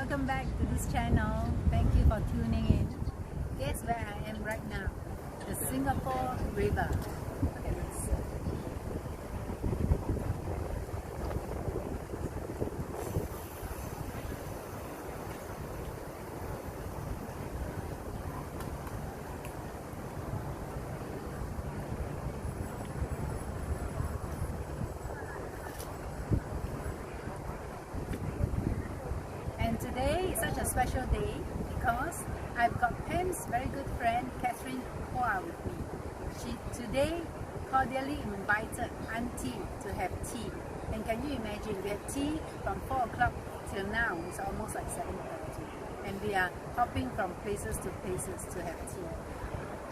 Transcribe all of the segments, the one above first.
welcome back to this channel. Thank you for tuning in. Guess where I am right now? The Singapore River. Look at this. Today is such a special day because I've got Pam's very good friend Khoo with me. She today cordially invited Auntie to have tea. And can you imagine, we had tea from 4 o'clock till now. It's almost like 7:30. And we are hopping from places to places to have tea.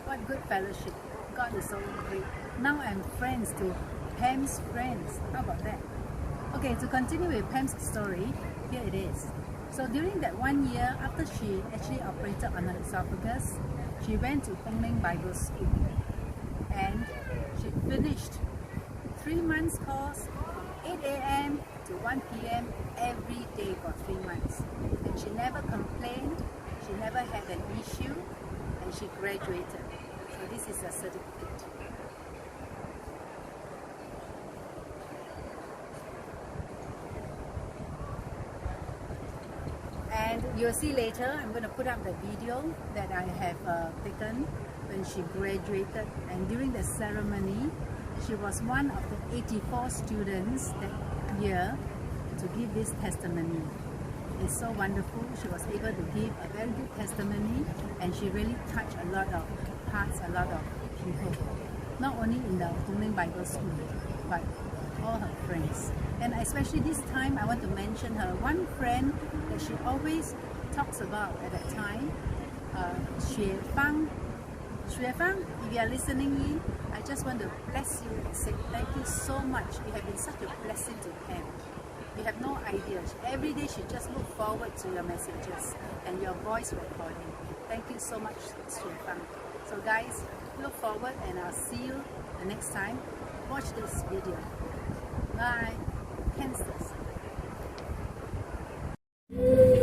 What good fellowship. God is so great. Now I'm friends to Pam's friends. How about that? Okay, to continue with Pam's story, here it is. So during that 1 year, after she actually operated on her esophagus, she went to Pamelyn Bible School and she finished 3 months course, 8 a.m. to 1 p.m. every day for 3 months. And she never complained, she never had an issue, and she graduated. So this is a certificate. And you'll see later, I'm going to put up the video that I have taken when she graduated. And during the ceremony, she was one of the 84 students that year to give this testimony. It's so wonderful. She was able to give a very good testimony, and she really touched a lot of hearts, a lot of people. Not only in the Pamelyn Bible School, but all her friends. And especially this time, I want to mention her one friend that she always talks about at that time, Xue Fang. Xue Fang, if you are listening in, I just want to bless you and say thank you so much. You have been such a blessing to Pam. You have no idea. Every day she just look forward to your messages and your voice recording. Thank you so much, Xue Fang. So guys, look forward, and I'll see you the next time. Watch this video. Bye. CANster.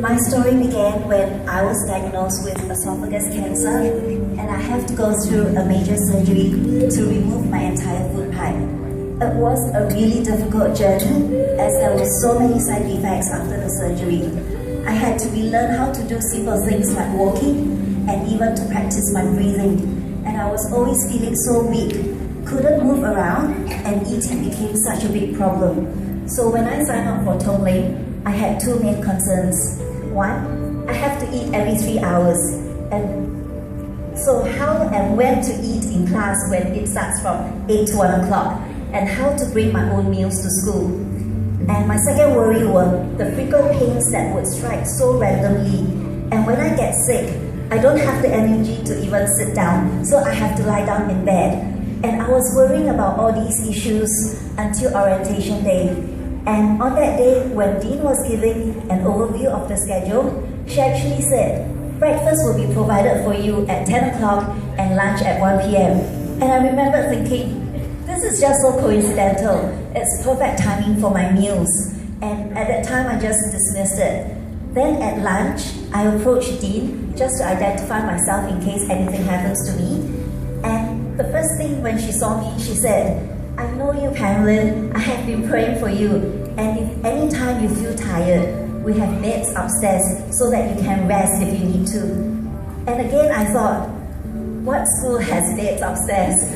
My story began when I was diagnosed with esophagus cancer, and I have to go through a major surgery to remove my entire food pipe. It was a really difficult journey as there were so many side effects after the surgery. I had to relearn how to do simple things like walking and even to practice my breathing. And I was always feeling so weak, couldn't move around, and eating became such a big problem. So when I signed up for Pamelyn, I had 2 main concerns. One, I have to eat every 3 hours. And so how and when to eat in class when it starts from 8 to 1 o'clock, and how to bring my own meals to school. And my second worry were the frequent pains that would strike so randomly. And when I get sick, I don't have the energy to even sit down, so I have to lie down in bed. And I was worrying about all these issues until orientation day. And on that day, when Dean was giving an overview of the schedule, she actually said, breakfast will be provided for you at 10 o'clock and lunch at 1 p.m. And I remember thinking, this is just so coincidental. It's perfect timing for my meals. And at that time, I just dismissed it. Then at lunch, I approached Dean just to identify myself in case anything happens to me. And the first thing when she saw me, she said, I know you, Pamelyn. I have been praying for you. And if any time you feel tired, we have beds upstairs so that you can rest if you need to. And again, I thought, what school has beds upstairs?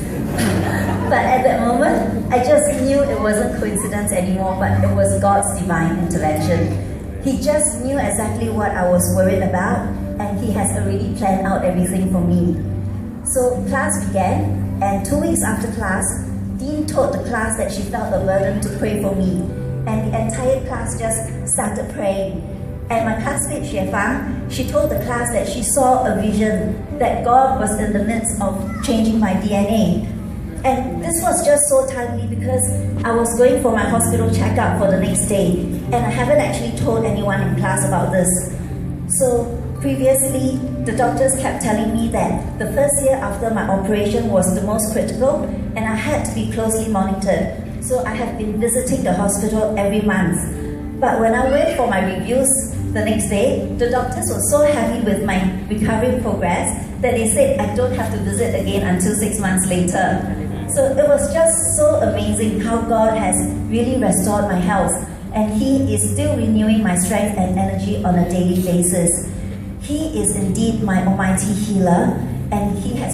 But at that moment, I just knew it wasn't coincidence anymore, but it was God's divine intervention. He just knew exactly what I was worried about, and He has already planned out everything for me. So class began, and 2 weeks after class, Dean told the class that she felt a burden to pray for me, and the entire class just started praying. And my classmate Xue Fang, she told the class that she saw a vision that God was in the midst of changing my DNA. And this was just so timely because I was going for my hospital checkup for the next day, and I haven't actually told anyone in class about this. So previously, the doctors kept telling me that the first year after my operation was the most critical, and I had to be closely monitored. So I have been visiting the hospital every month. But when I went for my reviews the next day, the doctors were so happy with my recovery progress that they said I don't have to visit again until 6 months later. So it was just so amazing how God has really restored my health, and He is still renewing my strength and energy on a daily basis. He is indeed my almighty healer, and He has